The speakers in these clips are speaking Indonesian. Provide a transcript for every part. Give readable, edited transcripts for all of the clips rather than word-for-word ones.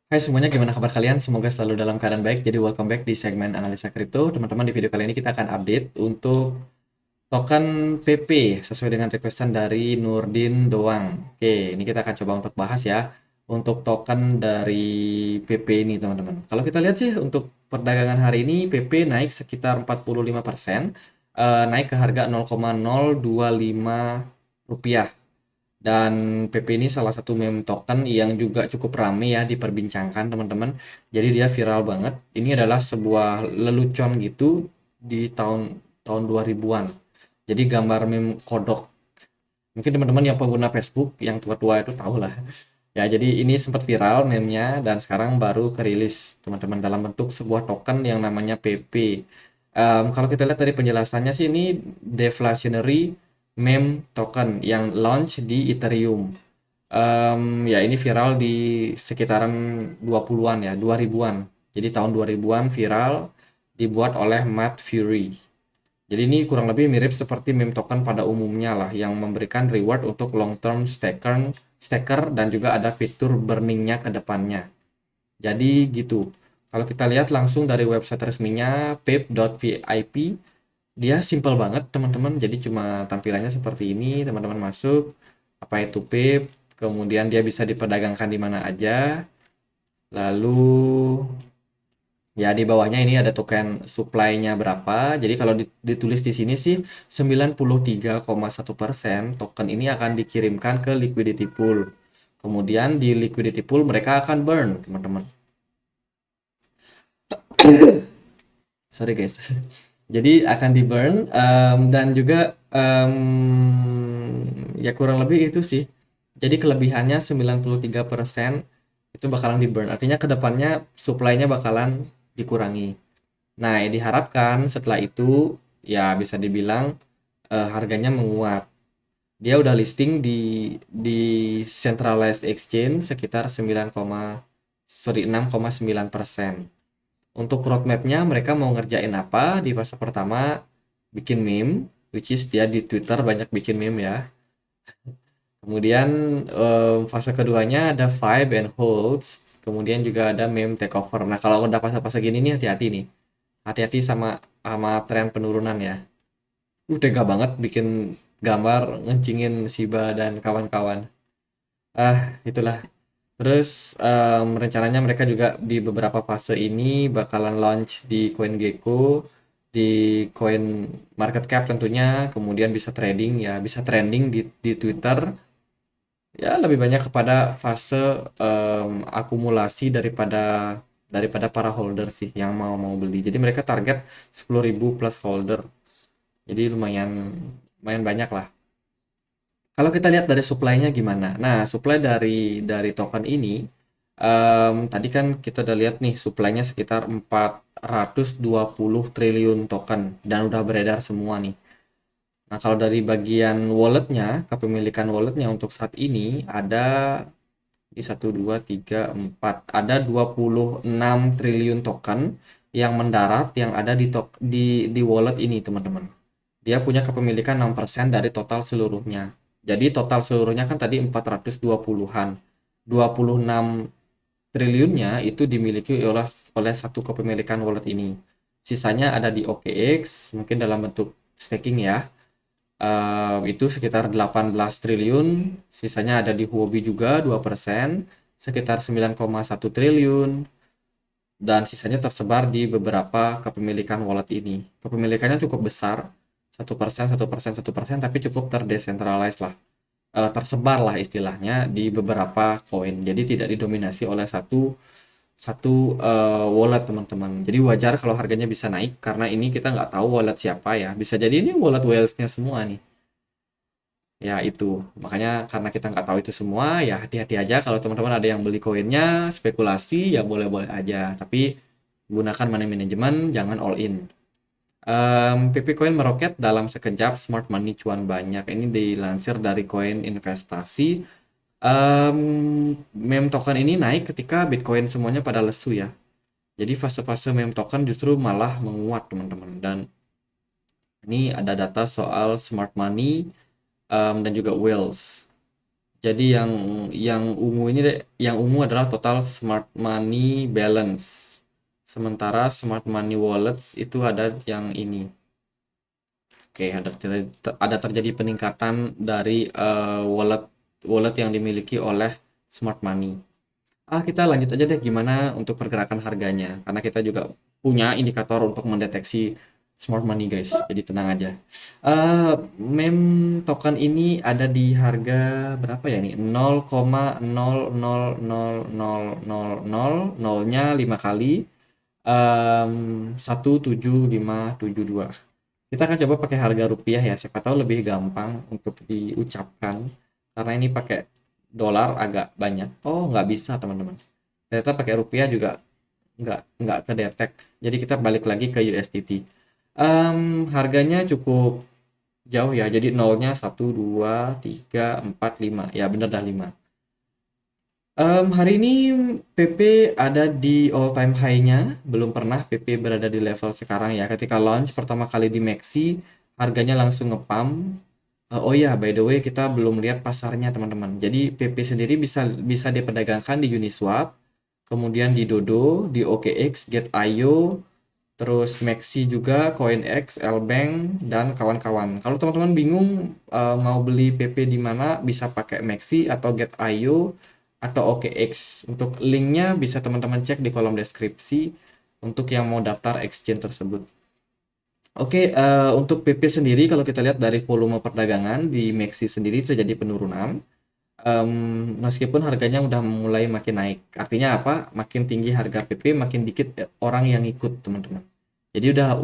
Hai semuanya, gimana kabar kalian? Semoga selalu dalam keadaan baik. Jadi welcome back di segmen analisa kripto. Teman-teman, di video kali ini kita akan update untuk token PP sesuai dengan requestan dari Nurdin Doang. Oke, ini kita akan coba untuk bahas ya. Untuk token dari PP ini, teman-teman. Kalau kita lihat sih untuk perdagangan hari ini PP naik sekitar 45%, naik ke harga 0,025 rupiah. Dan PP ini salah satu meme token yang juga cukup rame ya diperbincangkan teman-teman. Jadi dia viral banget. Ini adalah sebuah lelucon gitu di tahun tahun 2000-an. Jadi gambar meme kodok. Mungkin teman-teman yang pengguna Facebook yang tua-tua itu tahu lah. Ya, jadi ini sempat viral meme-nya dan sekarang baru kerilis teman-teman dalam bentuk sebuah token yang namanya PP. Kalau kita lihat dari penjelasannya sih ini deflationary meme token yang launch di Ethereum. Ya ini viral di sekitaran 20-an ya, 2000-an. Jadi tahun 2000-an viral dibuat oleh Matt Fury. Jadi ini kurang lebih mirip seperti meme token pada umumnya lah yang memberikan reward untuk long term staker dan juga ada fitur burningnya ke depannya. Jadi gitu. Kalau kita lihat langsung dari website resminya pip.vip, dia simple banget teman-teman. Jadi cuma tampilannya seperti ini, teman-teman masuk apa itu pip, kemudian dia bisa diperdagangkan di mana aja. Lalu ya di bawahnya ini ada token supply-nya berapa. Jadi kalau ditulis di sini sih 93,1% token ini akan dikirimkan ke liquidity pool. Kemudian di liquidity pool mereka akan burn, teman-teman. Sorry guys. Jadi akan di burn dan juga ya kurang lebih itu sih. Jadi kelebihannya 93% itu bakalan di burn. Artinya kedepannya supply-nya bakalan dikurangi. Nah, yang diharapkan setelah itu ya bisa dibilang harganya menguat. Dia udah listing di centralized exchange sekitar 6,9%. Untuk roadmapnya mereka mau ngerjain apa di fase pertama, bikin meme, which is dia di Twitter banyak bikin meme ya. Kemudian fase keduanya ada vibe and holds, kemudian juga ada meme takeover. Nah kalau udah fase-fase gini nih hati-hati nih, hati-hati sama sama tren penurunan ya. Tega banget bikin gambar ngencingin Shiba dan kawan-kawan. Itulah. Terus rencananya mereka juga di beberapa fase ini bakalan launch di CoinGecko, di Coin Market Cap tentunya, kemudian bisa trading ya, bisa trending di Twitter. Ya lebih banyak kepada fase akumulasi daripada para holder sih yang mau beli. Jadi mereka target 10.000 plus holder. Jadi lumayan lumayan banyak lah. Kalau kita lihat dari supply-nya gimana? Nah, supply dari token ini tadi kan kita udah lihat nih supply-nya sekitar 420 triliun token dan udah beredar semua nih. Nah, kalau dari bagian walletnya, kepemilikan walletnya untuk saat ini ada di 1, 2, 3, 4, ada 26 triliun token yang mendarat yang ada di wallet ini, teman-teman. Dia punya kepemilikan 6% dari total seluruhnya. Jadi total seluruhnya kan tadi 420-an. 26 triliunnya itu dimiliki oleh satu kepemilikan wallet ini. Sisanya ada di OKX, mungkin dalam bentuk staking ya. Itu sekitar 18 triliun, sisanya ada di Huobi juga 2%, sekitar 9,1 triliun, dan sisanya tersebar di beberapa kepemilikan wallet ini. Kepemilikannya cukup besar, 1%, 1%, 1%, tapi cukup terdesentralized lah. Tersebar lah istilahnya di beberapa koin. Jadi tidak didominasi oleh satu satu wallet teman-teman. Jadi wajar kalau harganya bisa naik karena ini kita nggak tahu wallet siapa ya. Bisa jadi ini wallet whales-nya semua nih. Ya itu, makanya karena kita nggak tahu itu semua, ya hati-hati aja kalau teman-teman ada yang beli koinnya, spekulasi ya boleh-boleh aja. Tapi gunakan money management, jangan all in. PP Coin meroket dalam sekejap, smart money cuan banyak. Ini dilansir dari koin investasi. Meme token ini naik ketika Bitcoin semuanya pada lesu ya. Jadi fase-fase meme token justru malah menguat teman-teman. Dan ini ada data soal smart money dan juga whales. Jadi yang ungu ini deh, yang ungu adalah total smart money balance. Sementara smart money wallets itu ada yang ini. Oke, ada terjadi peningkatan dari wallet wallet yang dimiliki oleh smart money. Kita lanjut aja deh gimana untuk pergerakan harganya. Karena kita juga punya indikator untuk mendeteksi smart money guys. Jadi tenang aja. Meme token ini ada di harga berapa ya nih? 0,00000000 nya 5 kali 17572. Kita akan coba pakai harga rupiah ya, siapa tahu lebih gampang untuk diucapkan karena ini pakai dolar agak banyak. Oh, nggak bisa teman-teman. Ternyata pakai rupiah juga nggak kedetek. Jadi kita balik lagi ke USDT. Harganya cukup jauh ya. Jadi nolnya 1, 2, 3, 4, 5. Ya bener dah 5. Hari ini PP ada di all time high-nya. Belum pernah PP berada di level sekarang ya. Ketika launch pertama kali di Maxi, harganya langsung ngepump. Oh ya, by the way kita belum lihat pasarnya teman-teman. Jadi PP sendiri bisa bisa diperdagangkan di Uniswap, kemudian di Dodo, di OKX, Get.io, terus Maxi juga, CoinX, Lbank, dan kawan-kawan. Kalau teman-teman bingung mau beli PP di mana, bisa pakai Maxi atau Get.io atau OKX. Untuk linknya bisa teman-teman cek di kolom deskripsi untuk yang mau daftar exchange tersebut. Oke, untuk PP sendiri kalau kita lihat dari volume perdagangan di Maxi sendiri terjadi penurunan. Meskipun harganya udah mulai makin naik. Artinya apa? Makin tinggi harga PP, makin dikit orang yang ikut, teman-teman. Jadi udah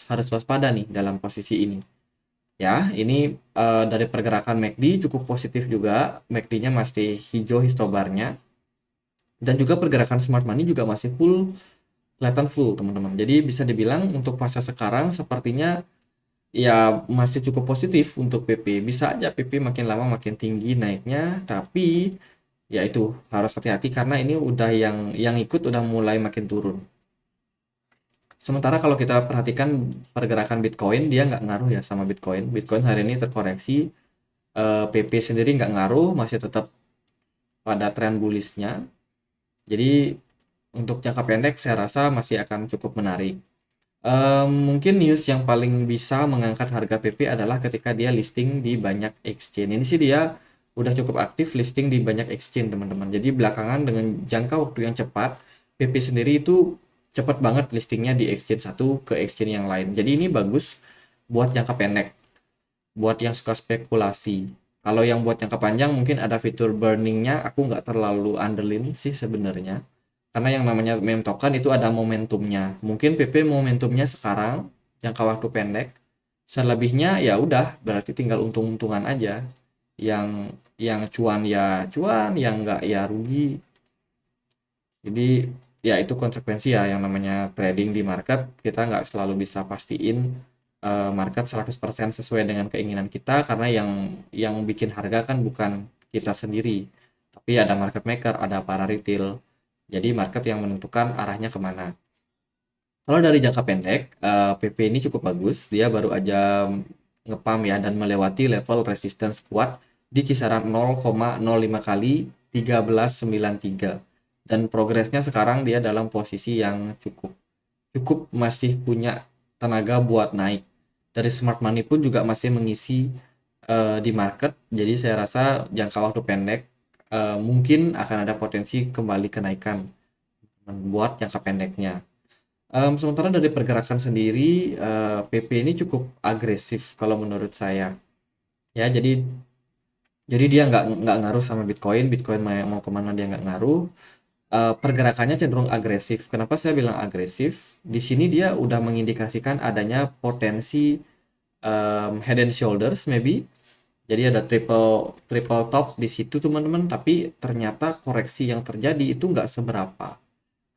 harus waspada nih dalam posisi ini. Ya, ini dari pergerakan MACD cukup positif juga. MACD-nya masih hijau histobarnya. Dan juga pergerakan smart money juga masih kelihatan full, teman-teman. Jadi bisa dibilang untuk fase sekarang sepertinya ya masih cukup positif untuk PP. Bisa aja PP makin lama makin tinggi naiknya, tapi ya itu harus hati-hati karena ini udah yang ikut udah mulai makin turun. Sementara kalau kita perhatikan pergerakan Bitcoin, dia nggak ngaruh ya sama Bitcoin. Bitcoin hari ini terkoreksi, PP sendiri nggak ngaruh, masih tetap pada tren bullishnya. Jadi untuk jangka pendek saya rasa masih akan cukup menarik. Mungkin news yang paling bisa mengangkat harga PP adalah ketika dia listing di banyak exchange. Ini sih dia udah cukup aktif listing di banyak exchange, teman-teman. Jadi belakangan dengan jangka waktu yang cepat, PP sendiri itu cepat banget listingnya di exchange satu ke exchange yang lain. Jadi ini bagus buat jangka pendek, buat yang suka spekulasi. Kalau yang buat jangka panjang mungkin ada fitur burningnya, aku nggak terlalu andelin sih sebenarnya. Karena yang namanya meme token itu ada momentumnya. Mungkin PP momentumnya sekarang, jangka waktu pendek. Selebihnya ya udah, berarti tinggal untung-untungan aja. Yang cuan ya cuan, yang enggak ya rugi. Jadi ya itu konsekuensi ya yang namanya trading di market. Kita nggak selalu bisa pastiin market 100% sesuai dengan keinginan kita karena yang bikin harga kan bukan kita sendiri. Tapi ada market maker, ada para retail. Jadi market yang menentukan arahnya kemana. Kalau dari jangka pendek, PP ini cukup bagus. Dia baru aja ngepam ya dan melewati level resistance kuat di kisaran 0,05 kali 1393. Dan progresnya sekarang dia dalam posisi yang cukup cukup masih punya tenaga buat naik. Dari smart money pun juga masih mengisi di market. Jadi saya rasa jangka waktu pendek mungkin akan ada potensi kembali kenaikan buat jangka pendeknya. Sementara dari pergerakan sendiri, PP ini cukup agresif kalau menurut saya. Ya, jadi dia nggak ngaruh sama Bitcoin. Bitcoin mau kemana dia nggak ngaruh. Pergerakannya cenderung agresif. Kenapa saya bilang agresif? Di sini dia udah mengindikasikan adanya potensi head and shoulders maybe. Jadi ada triple triple top di situ teman-teman. Tapi ternyata koreksi yang terjadi itu nggak seberapa.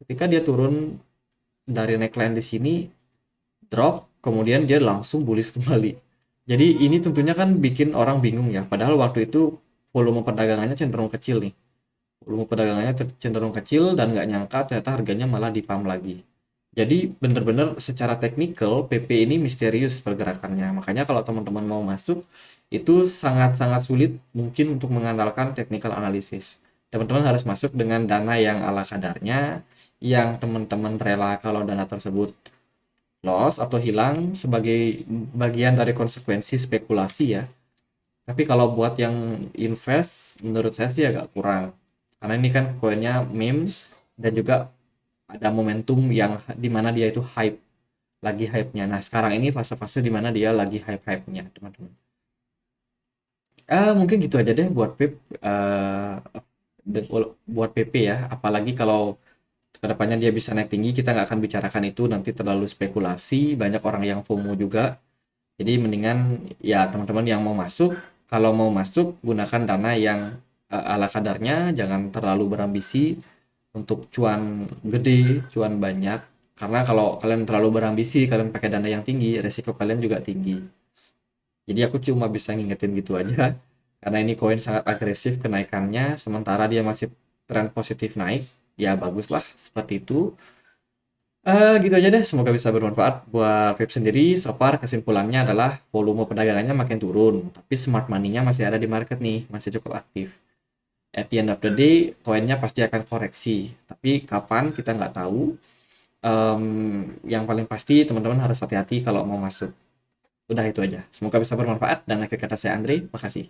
Ketika dia turun dari neckline di sini drop, kemudian dia langsung bullish kembali. Jadi ini tentunya kan bikin orang bingung ya. Padahal waktu itu volume perdagangannya cenderung kecil nih. Volume perdagangannya cenderung kecil dan nggak nyangka ternyata harganya malah dipam lagi. Jadi bener-bener secara teknikal PP ini misterius pergerakannya. Makanya kalau teman-teman mau masuk itu sangat-sangat sulit mungkin untuk mengandalkan technical analysis. Teman-teman harus masuk dengan dana yang ala kadarnya, yang teman-teman rela kalau dana tersebut loss atau hilang sebagai bagian dari konsekuensi spekulasi ya. Tapi kalau buat yang invest, menurut saya sih agak kurang. Karena ini kan koinnya meme dan juga ada momentum yang dimana dia itu hype, lagi hype-nya. Nah, sekarang ini fase-fase dimana dia lagi hype-hype-nya, teman-teman. Mungkin gitu aja deh buat PIP, buat PP ya. Apalagi kalau kedepannya dia bisa naik tinggi, kita nggak akan bicarakan itu, nanti terlalu spekulasi, banyak orang yang FOMO juga. Jadi mendingan ya teman-teman yang mau masuk, kalau mau masuk gunakan dana yang ala kadarnya, jangan terlalu berambisi untuk cuan gede, cuan banyak. Karena kalau kalian terlalu berambisi, kalian pakai dana yang tinggi, resiko kalian juga tinggi. Jadi aku cuma bisa ngingetin gitu aja. Karena ini koin sangat agresif kenaikannya, sementara dia masih tren positif naik. Ya baguslah seperti itu. Gitu aja deh, semoga bisa bermanfaat buat Vape sendiri. So far kesimpulannya adalah volume perdagangannya makin turun, tapi smart money-nya masih ada di market nih, masih cukup aktif. At the end of the day, koinnya pasti akan koreksi, tapi kapan kita nggak tahu. Em, yang paling pasti teman-teman harus hati-hati kalau mau masuk. Udah itu aja. Semoga bisa bermanfaat dan akhir kata saya Andre, makasih.